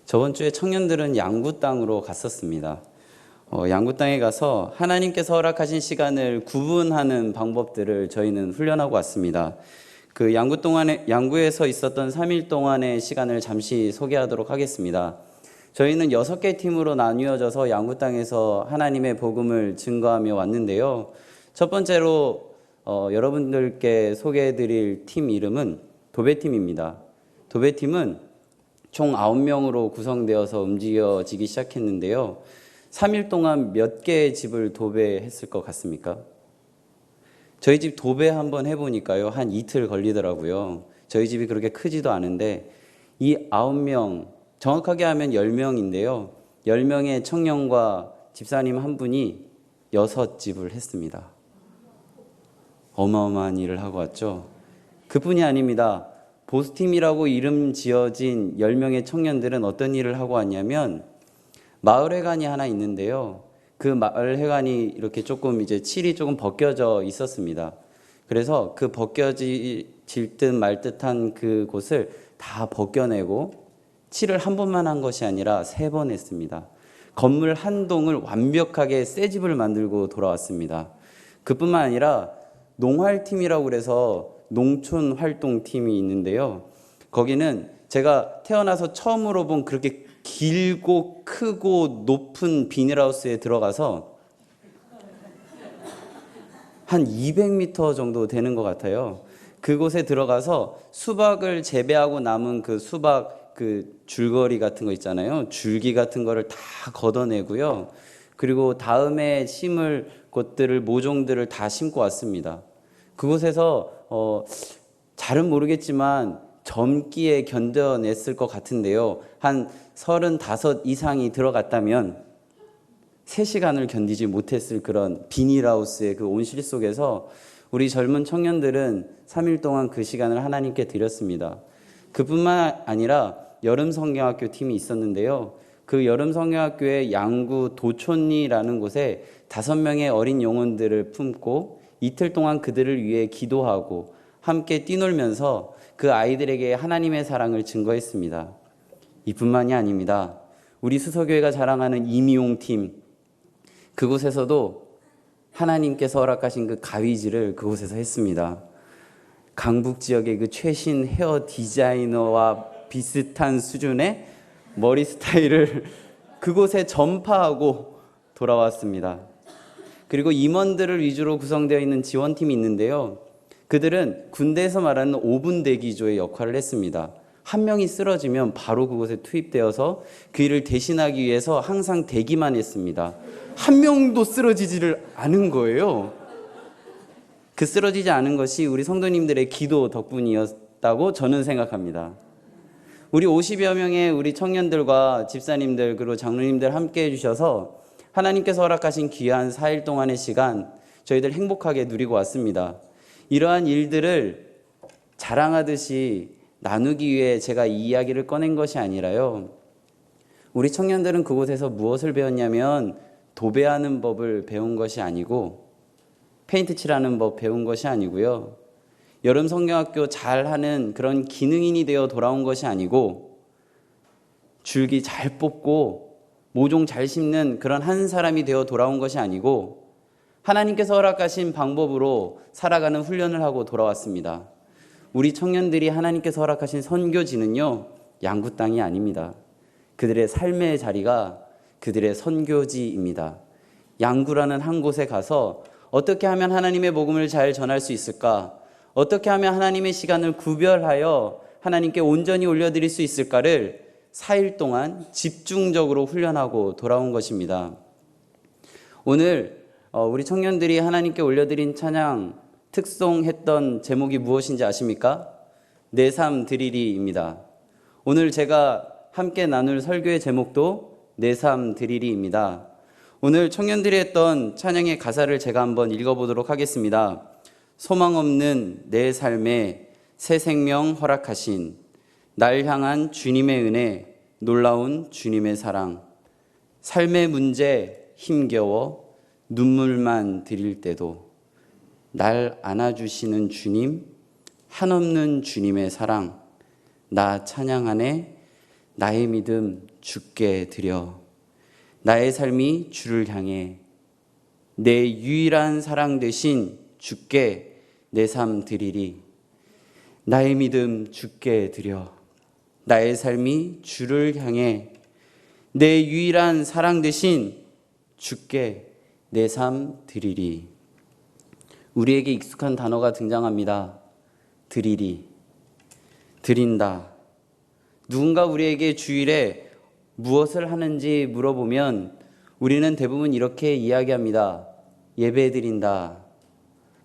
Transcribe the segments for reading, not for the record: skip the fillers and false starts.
저번 주에 청년들은 양구 땅으로 갔었습니다. 양구 땅에 가서 하나님께서 허락하신 시간을 구분하는 방법들을 저희는 훈련하고 왔습니다. 그 양구에서 있었던 3일 동안의 시간을 잠시 소개하도록 하겠습니다. 저희는 6개 팀으로 나뉘어져서 양구 땅에서 하나님의 복음을 증거하며 왔는데요. 첫 번째로 여러분들께 소개해드릴 팀 이름은 도배팀입니다. 도배팀은 총 9명으로 구성되어서 움직여지기 시작했는데요. 3일 동안 몇 개의 집을 도배했을 것 같습니까? 저희 집 도배 한번 해보니까요, 한 이틀 걸리더라고요. 저희 집이 그렇게 크지도 않은데 이 9명, 정확하게 하면 10명인데요. 10명의 청년과 집사님 한 분이 6집을 했습니다. 어마어마한 일을 하고 왔죠. 그뿐이 아닙니다. 보스팀이라고 이름 지어진 10명의 청년들은 어떤 일을 하고 왔냐면 마을회관이 하나 있는데요. 그 마을회관이 이렇게 조금 이제 칠이 조금 벗겨져 있었습니다. 그래서 그 벗겨질 듯 말 듯한 그곳을 다 벗겨내고 칠을 한 번만 한 것이 아니라 3번 했습니다. 건물 한 동을 완벽하게 새 집을 만들고 돌아왔습니다. 그뿐만 아니라 농활팀이라고 그래서 농촌 활동팀이 있는데요. 거기는 제가 태어나서 처음으로 본 그렇게 길고 크고 높은 비닐하우스에 들어가서 한 200m 정도 되는 것 같아요. 그곳에 들어가서 수박을 재배하고 남은 그 수박 그 줄거리 같은 거 있잖아요. 줄기 같은 거를 다 걷어내고요. 그리고 다음에 심을 것들을 모종들을 다 심고 왔습니다. 그곳에서 잘은 모르겠지만 젊기에 견뎌냈을 것 같은데요. 한 35 이상이 들어갔다면 3시간을 견디지 못했을 그런 비닐하우스의 그 온실 속에서 우리 젊은 청년들은 3일 동안 그 시간을 하나님께 드렸습니다. 그뿐만 아니라 여름 성경학교 팀이 있었는데요. 그 여름 성경학교의 양구 도촌리라는 곳에 5명의 어린 영혼들을 품고 이틀 동안 그들을 위해 기도하고 함께 뛰놀면서 그 아이들에게 하나님의 사랑을 증거했습니다. 이뿐만이 아닙니다. 우리 수서교회가 자랑하는 이미용 팀, 그곳에서도 하나님께서 허락하신 그 가위질을 그곳에서 했습니다. 강북 지역의 그 최신 헤어 디자이너와 비슷한 수준의 머리 스타일을 그곳에 전파하고 돌아왔습니다. 그리고 임원들을 위주로 구성되어 있는 지원팀이 있는데요. 그들은 군대에서 말하는 5분 대기조의 역할을 했습니다. 한 명이 쓰러지면 바로 그곳에 투입되어서 그 일을 대신하기 위해서 항상 대기만 했습니다. 한 명도 쓰러지지를 않은 거예요. 그 쓰러지지 않은 것이 우리 성도님들의 기도 덕분이었다고 저는 생각합니다. 우리 50여 명의 우리 청년들과 집사님들 그리고 장로님들 함께 해주셔서 하나님께서 허락하신 귀한 4일 동안의 시간 저희들 행복하게 누리고 왔습니다. 이러한 일들을 자랑하듯이 나누기 위해 제가 이 이야기를 꺼낸 것이 아니라요. 우리 청년들은 그곳에서 무엇을 배웠냐면 도배하는 법을 배운 것이 아니고 페인트 칠하는 법 배운 것이 아니고요. 여름 성경학교 잘하는 그런 기능인이 되어 돌아온 것이 아니고 줄기 잘 뽑고 모종 잘 심는 그런 한 사람이 되어 돌아온 것이 아니고 하나님께서 허락하신 방법으로 살아가는 훈련을 하고 돌아왔습니다. 우리 청년들이 하나님께서 허락하신 선교지는요, 양구 땅이 아닙니다. 그들의 삶의 자리가 그들의 선교지입니다. 양구라는 한 곳에 가서 어떻게 하면 하나님의 복음을 잘 전할 수 있을까? 어떻게 하면 하나님의 시간을 구별하여 하나님께 온전히 올려드릴 수 있을까를 4일 동안 집중적으로 훈련하고 돌아온 것입니다. 오늘 우리 청년들이 하나님께 올려드린 찬양 특송했던 제목이 무엇인지 아십니까? 내 삶 드리리입니다. 오늘 제가 함께 나눌 설교의 제목도 내 삶 드리리입니다. 오늘 청년들이 했던 찬양의 가사를 제가 한번 읽어보도록 하겠습니다. 소망 없는 내 삶에 새 생명 허락하신 날 향한 주님의 은혜, 놀라운 주님의 사랑, 삶의 문제 힘겨워 눈물만 드릴 때도 날 안아주시는 주님, 한없는 주님의 사랑, 나 찬양하네 나의 믿음 주께 드려. 나의 삶이 주를 향해 내 유일한 사랑 되신 주께 내 삶 드리리. 나의 믿음 주께 드려. 나의 삶이 주를 향해 내 유일한 사랑 되신 주께 내 삶 드리리. 우리에게 익숙한 단어가 등장합니다. 드리리, 드린다. 누군가 우리에게 주일에 무엇을 하는지 물어보면 우리는 대부분 이렇게 이야기합니다. 예배 드린다,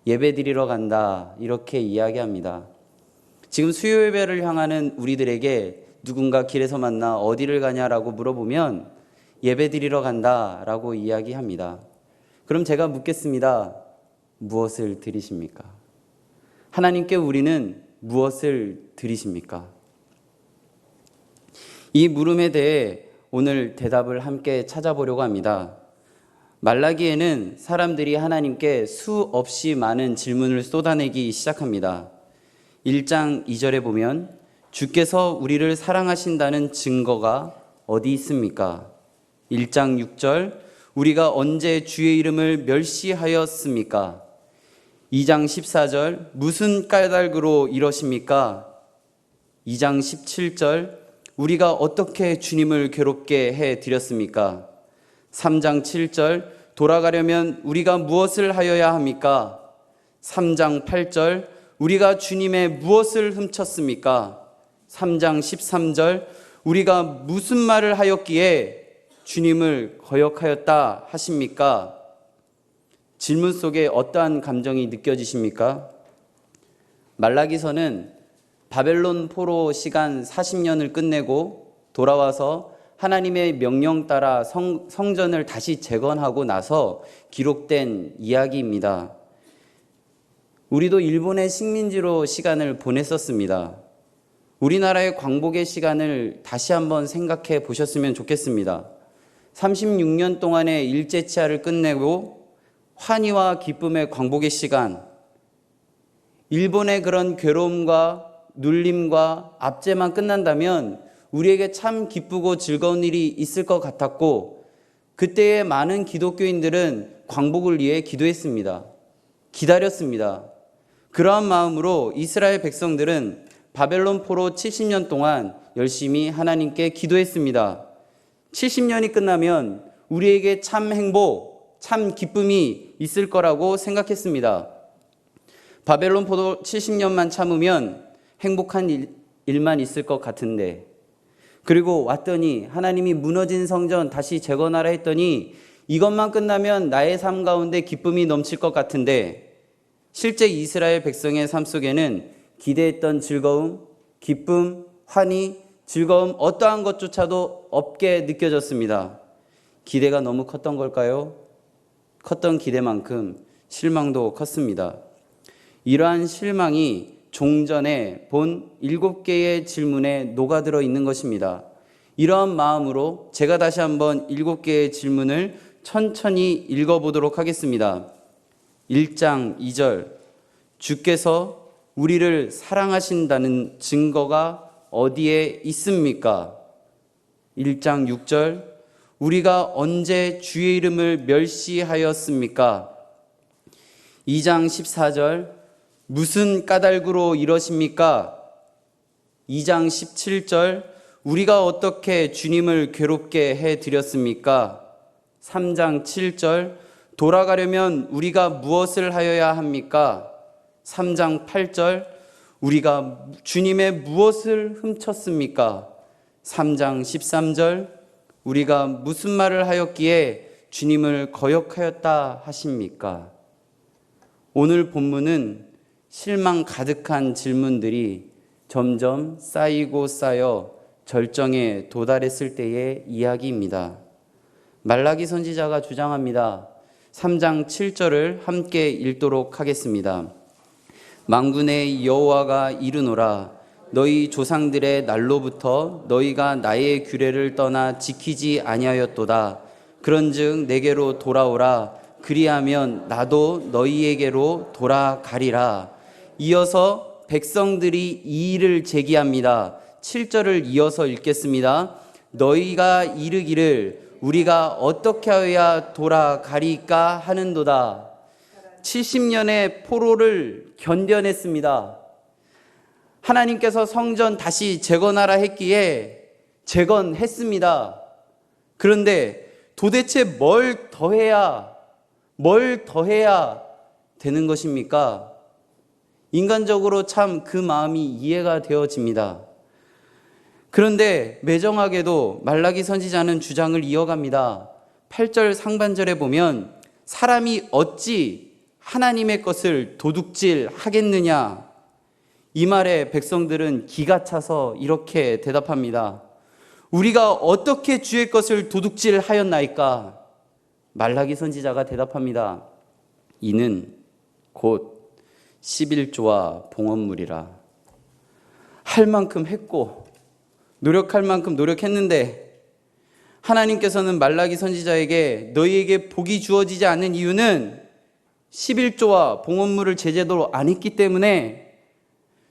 예배 드리러 간다, 이렇게 이야기합니다. 지금 수요 예배를 향하는 우리들에게 누군가 길에서 만나 어디를 가냐라고 물어보면 예배 드리러 간다라고 이야기합니다. 그럼 제가 묻겠습니다. 무엇을 드리십니까? 하나님께 우리는 무엇을 드리십니까? 이 물음에 대해 오늘 대답을 함께 찾아보려고 합니다. 말라기에는 사람들이 하나님께 수없이 많은 질문을 쏟아내기 시작합니다. 1장 2절에 보면 주께서 우리를 사랑하신다는 증거가 어디 있습니까? 1장 6절 우리가 언제 주의 이름을 멸시하였습니까? 2장 14절 무슨 까닭으로 이러십니까? 2장 17절 우리가 어떻게 주님을 괴롭게 해드렸습니까? 3장 7절 돌아가려면 우리가 무엇을 하여야 합니까? 3장 8절 우리가 주님의 무엇을 훔쳤습니까? 3장 13절 우리가 무슨 말을 하였기에 주님을 거역하였다 하십니까? 질문 속에 어떠한 감정이 느껴지십니까? 말라기서는 바벨론 포로 시간 40년을 끝내고 돌아와서 하나님의 명령 따라 성전을 다시 재건하고 나서 기록된 이야기입니다. 우리도 일본의 식민지로 시간을 보냈었습니다. 우리나라의 광복의 시간을 다시 한번 생각해 보셨으면 좋겠습니다. 36년 동안의 일제치하를 끝내고 환희와 기쁨의 광복의 시간, 일본의 그런 괴로움과 눌림과 압제만 끝난다면 우리에게 참 기쁘고 즐거운 일이 있을 것 같았고, 그때의 많은 기독교인들은 광복을 위해 기도했습니다. 기다렸습니다. 그러한 마음으로 이스라엘 백성들은 바벨론 포로 70년 동안 열심히 하나님께 기도했습니다. 70년이 끝나면 우리에게 참 행복, 참 기쁨이 있을 거라고 생각했습니다. 바벨론 포로 70년만 참으면 행복한 일만 있을 것 같은데, 그리고 왔더니 하나님이 무너진 성전 다시 재건하라 했더니 이것만 끝나면 나의 삶 가운데 기쁨이 넘칠 것 같은데, 실제 이스라엘 백성의 삶 속에는 기대했던 즐거움, 기쁨, 환희, 즐거움 어떠한 것조차도 없게 느껴졌습니다. 기대가 너무 컸던 걸까요? 컸던 기대만큼 실망도 컸습니다. 이러한 실망이 종전에 본 7개의 질문에 녹아들어 있는 것입니다. 이러한 마음으로 제가 다시 한번 7개의 질문을 천천히 읽어보도록 하겠습니다. 1장 2절 주께서 우리를 사랑하신다는 증거가 어디에 있습니까? 1장 6절 우리가 언제 주의 이름을 멸시하였습니까? 2장 14절 무슨 까닭으로 이러십니까? 2장 17절 우리가 어떻게 주님을 괴롭게 해드렸습니까? 3장 7절 돌아가려면 우리가 무엇을 하여야 합니까? 3장 8절 우리가 주님의 무엇을 훔쳤습니까? 3장 13절 우리가 무슨 말을 하였기에 주님을 거역하였다 하십니까? 오늘 본문은 실망 가득한 질문들이 점점 쌓이고 쌓여 절정에 도달했을 때의 이야기입니다. 말라기 선지자가 주장합니다. 3장 7절을 함께 읽도록 하겠습니다. 만군의 여호와가 이르노라 너희 조상들의 날로부터 너희가 나의 규례를 떠나 지키지 아니하였도다. 그런즉 내게로 돌아오라. 그리하면 나도 너희에게로 돌아가리라. 이어서 백성들이 이 일을 제기합니다. 7절을 이어서 읽겠습니다. 너희가 이르기를 우리가 어떻게 하여야 돌아가리까 하는도다. 70년의 포로를 견뎌냈습니다. 하나님께서 성전 다시 재건하라 했기에 재건했습니다. 그런데 도대체 뭘 더해야 되는 것입니까? 인간적으로 참 그 마음이 이해가 되어집니다. 그런데 매정하게도 말라기 선지자는 주장을 이어갑니다. 8절 상반절에 보면 사람이 어찌 하나님의 것을 도둑질 하겠느냐? 이 말에 백성들은 기가 차서 이렇게 대답합니다. 우리가 어떻게 주의 것을 도둑질 하였나이까? 말라기 선지자가 대답합니다. 이는 곧 11조와 봉헌물이라. 할 만큼 했고 노력할 만큼 노력했는데 하나님께서는 말라기 선지자에게 너희에게 복이 주어지지 않는 이유는 11조와 봉헌물을 제대로 안 했기 때문에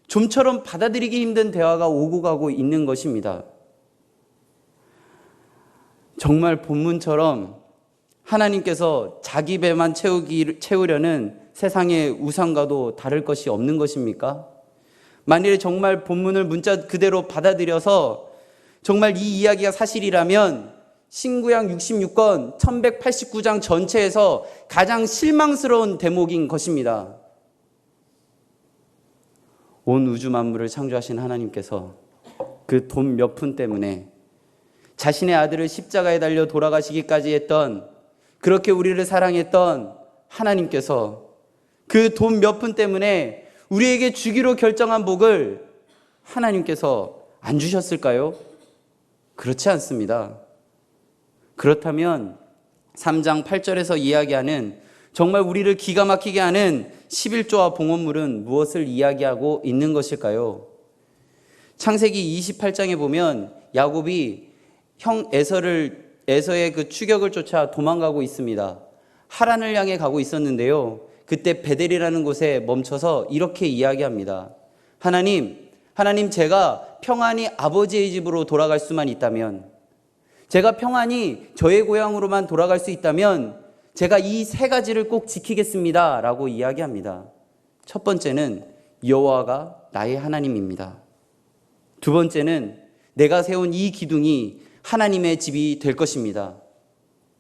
좀처럼 받아들이기 힘든 대화가 오고 가고 있는 것입니다. 정말 본문처럼 하나님께서 자기 배만 채우려는 세상의 우상과도 다를 것이 없는 것입니까? 만일에 정말 본문을 문자 그대로 받아들여서 정말 이 이야기가 사실이라면 신구약 66권 1189장 전체에서 가장 실망스러운 대목인 것입니다. 온 우주 만물을 창조하신 하나님께서 그 돈 몇 푼 때문에 자신의 아들을 십자가에 달려 돌아가시기까지 했던, 그렇게 우리를 사랑했던 하나님께서 그 돈 몇 푼 때문에 우리에게 주기로 결정한 복을 하나님께서 안 주셨을까요? 그렇지 않습니다. 그렇다면 3장 8절에서 이야기하는 정말 우리를 기가 막히게 하는 11조와 봉헌물은 무엇을 이야기하고 있는 것일까요? 창세기 28장에 보면 야곱이 형 에서의 그 추격을 쫓아 도망가고 있습니다. 하란을 향해 가고 있었는데요. 그때 베델이라는 곳에 멈춰서 이렇게 이야기합니다. 하나님, 제가 평안히 아버지의 집으로 돌아갈 수만 있다면, 제가 평안히 저의 고향으로만 돌아갈 수 있다면 제가 이 세 가지를 꼭 지키겠습니다 라고 이야기합니다. 첫 번째는 여호와가 나의 하나님입니다. 두 번째는 내가 세운 이 기둥이 하나님의 집이 될 것입니다.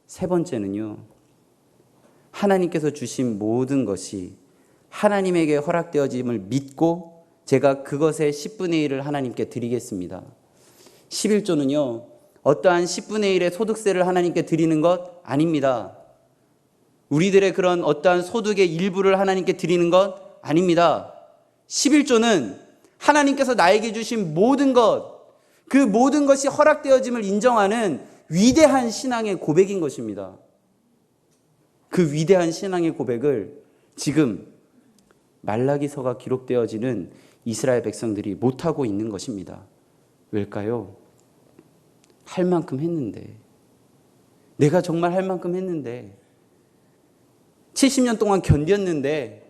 세 번째는요, 하나님께서 주신 모든 것이 하나님에게 허락되어짐을 믿고 제가 그것의 10분의 1을 하나님께 드리겠습니다. 11조는요, 어떠한 10분의 1의 소득세를 하나님께 드리는 것 아닙니다. 우리들의 그런 어떠한 소득의 일부를 하나님께 드리는 것 아닙니다. 11조는 하나님께서 나에게 주신 모든 것, 그 모든 것이 허락되어짐을 인정하는 위대한 신앙의 고백인 것입니다. 그 위대한 신앙의 고백을 지금 말라기서가 기록되어지는 이스라엘 백성들이 못하고 있는 것입니다. 왜일까요? 할 만큼 했는데, 내가 정말 할 만큼 했는데, 70년 동안 견뎠는데,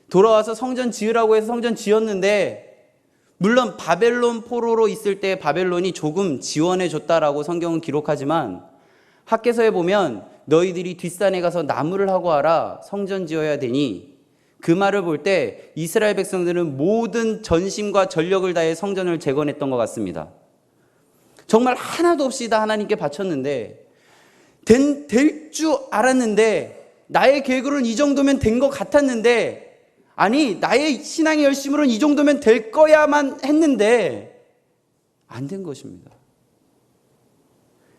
돌아와서 성전 지으라고 해서 성전 지었는데, 물론 바벨론 포로로 있을 때 바벨론이 조금 지원해 줬다라고 성경은 기록하지만 학개서에 보면 너희들이 뒷산에 가서 나무를 하고 와라, 성전 지어야 되니, 그 말을 볼 때 이스라엘 백성들은 모든 전심과 전력을 다해 성전을 재건했던 것 같습니다. 정말 하나도 없이 다 하나님께 바쳤는데, 될 줄 알았는데, 나의 계획으로는 이 정도면 된 것 같았는데, 아니 나의 신앙의 열심으로는 이 정도면 될 거야만 했는데 안 된 것입니다.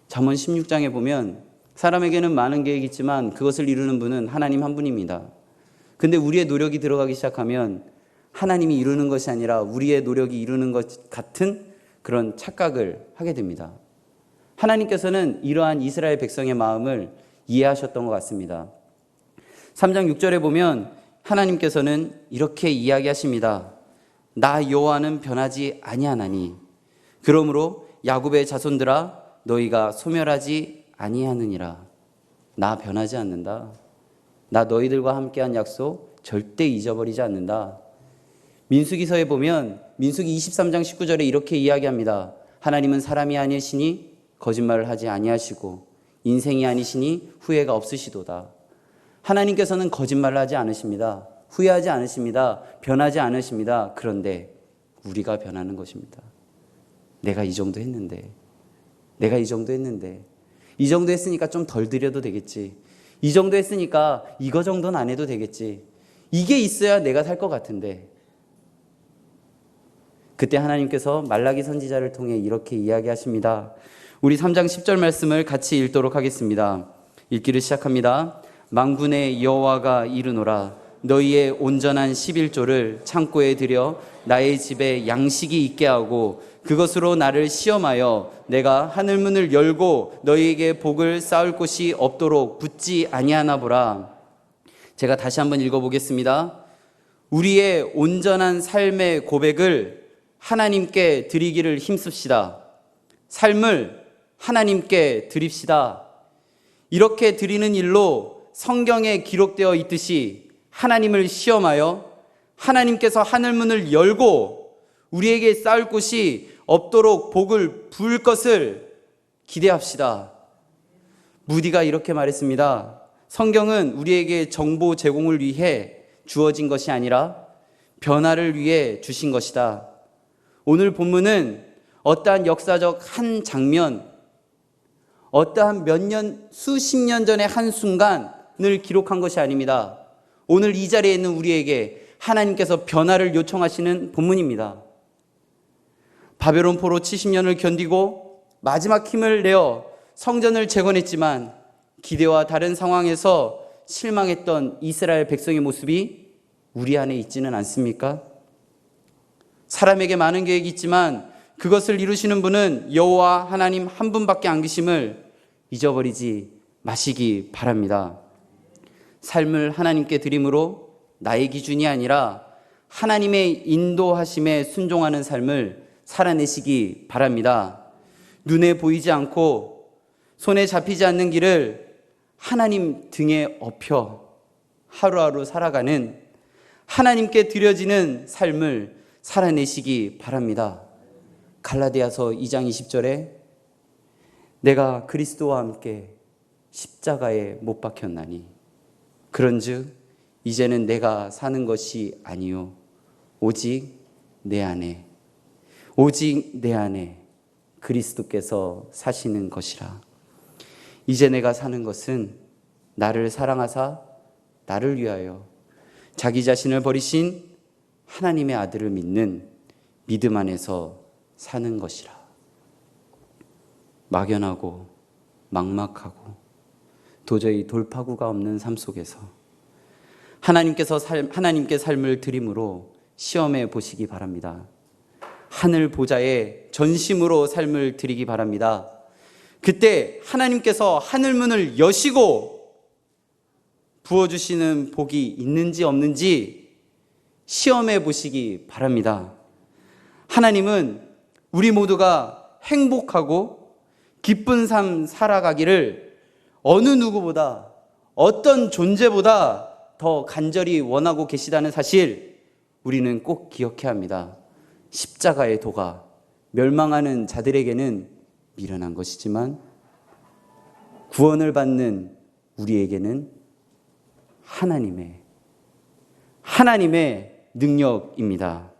잠언 16장에 보면 사람에게는 많은 계획이 있지만 그것을 이루는 분은 하나님 한 분입니다. 근데 우리의 노력이 들어가기 시작하면 하나님이 이루는 것이 아니라 우리의 노력이 이루는 것 같은 그런 착각을 하게 됩니다. 하나님께서는 이러한 이스라엘 백성의 마음을 이해하셨던 것 같습니다. 3장 6절에 보면 하나님께서는 이렇게 이야기하십니다. 나 여호와는 변하지 아니하나니 그러므로 야곱의 자손들아 너희가 소멸하지 아니하느니라. 나 변하지 않는다. 나 너희들과 함께한 약속 절대 잊어버리지 않는다. 민수기서에 보면 민수기 23장 19절에 이렇게 이야기합니다. 하나님은 사람이 아니시니 거짓말을 하지 아니하시고 인생이 아니시니 후회가 없으시도다. 하나님께서는 거짓말을 하지 않으십니다. 후회하지 않으십니다. 변하지 않으십니다. 그런데 우리가 변하는 것입니다. 내가 이 정도 했는데, 이 정도 했으니까 좀 덜 드려도 되겠지. 이 정도 했으니까 이거 정도는 안 해도 되겠지. 이게 있어야 내가 살 것 같은데. 그때 하나님께서 말라기 선지자를 통해 이렇게 이야기하십니다. 우리 3장 10절 말씀을 같이 읽도록 하겠습니다. 읽기를 시작합니다. 만군의 여호와가 이르노라. 너희의 온전한 11조를 창고에 들여 나의 집에 양식이 있게 하고 그것으로 나를 시험하여 내가 하늘문을 열고 너희에게 복을 쌓을 곳이 없도록 붙지 아니하나 보라. 제가 다시 한번 읽어보겠습니다. 우리의 온전한 삶의 고백을 하나님께 드리기를 힘씁시다. 삶을 하나님께 드립시다. 이렇게 드리는 일로 성경에 기록되어 있듯이 하나님을 시험하여 하나님께서 하늘문을 열고 우리에게 쌓을 곳이 없도록 복을 부을 것을 기대합시다. 무디가 이렇게 말했습니다. 성경은 우리에게 정보 제공을 위해 주어진 것이 아니라 변화를 위해 주신 것이다. 오늘 본문은 어떠한 역사적 한 장면, 어떠한 수십 년 전의 한 순간을 기록한 것이 아닙니다. 오늘 이 자리에 있는 우리에게 하나님께서 변화를 요청하시는 본문입니다. 바벨론 포로 70년을 견디고 마지막 힘을 내어 성전을 재건했지만 기대와 다른 상황에서 실망했던 이스라엘 백성의 모습이 우리 안에 있지는 않습니까? 사람에게 많은 계획이 있지만 그것을 이루시는 분은 여호와 하나님 한 분밖에 안 계심을 잊어버리지 마시기 바랍니다. 삶을 하나님께 드림으로 나의 기준이 아니라 하나님의 인도하심에 순종하는 삶을 살아내시기 바랍니다. 눈에 보이지 않고 손에 잡히지 않는 길을 하나님 등에 업혀 하루하루 살아가는 하나님께 드려지는 삶을 살아내시기 바랍니다. 갈라디아서 2장 20절에 내가 그리스도와 함께 십자가에 못 박혔나니 그런즉 이제는 내가 사는 것이 아니요 오직 내 안에 그리스도께서 사시는 것이라. 이제 내가 사는 것은 나를 사랑하사 나를 위하여 자기 자신을 버리신 하나님의 아들을 믿는 믿음 안에서 사는 것이라. 막연하고 막막하고 도저히 돌파구가 없는 삶 속에서 하나님께 삶을 드림으로 시험해 보시기 바랍니다. 하늘 보좌에 전심으로 삶을 드리기 바랍니다. 그때 하나님께서 하늘문을 여시고 부어주시는 복이 있는지 없는지 시험해 보시기 바랍니다. 하나님은 우리 모두가 행복하고 기쁜 삶 살아가기를 어느 누구보다 어떤 존재보다 더 간절히 원하고 계시다는 사실 우리는 꼭 기억해야 합니다. 십자가의 도가 멸망하는 자들에게는 미련한 것이지만 구원을 받는 우리에게는 하나님의 능력입니다.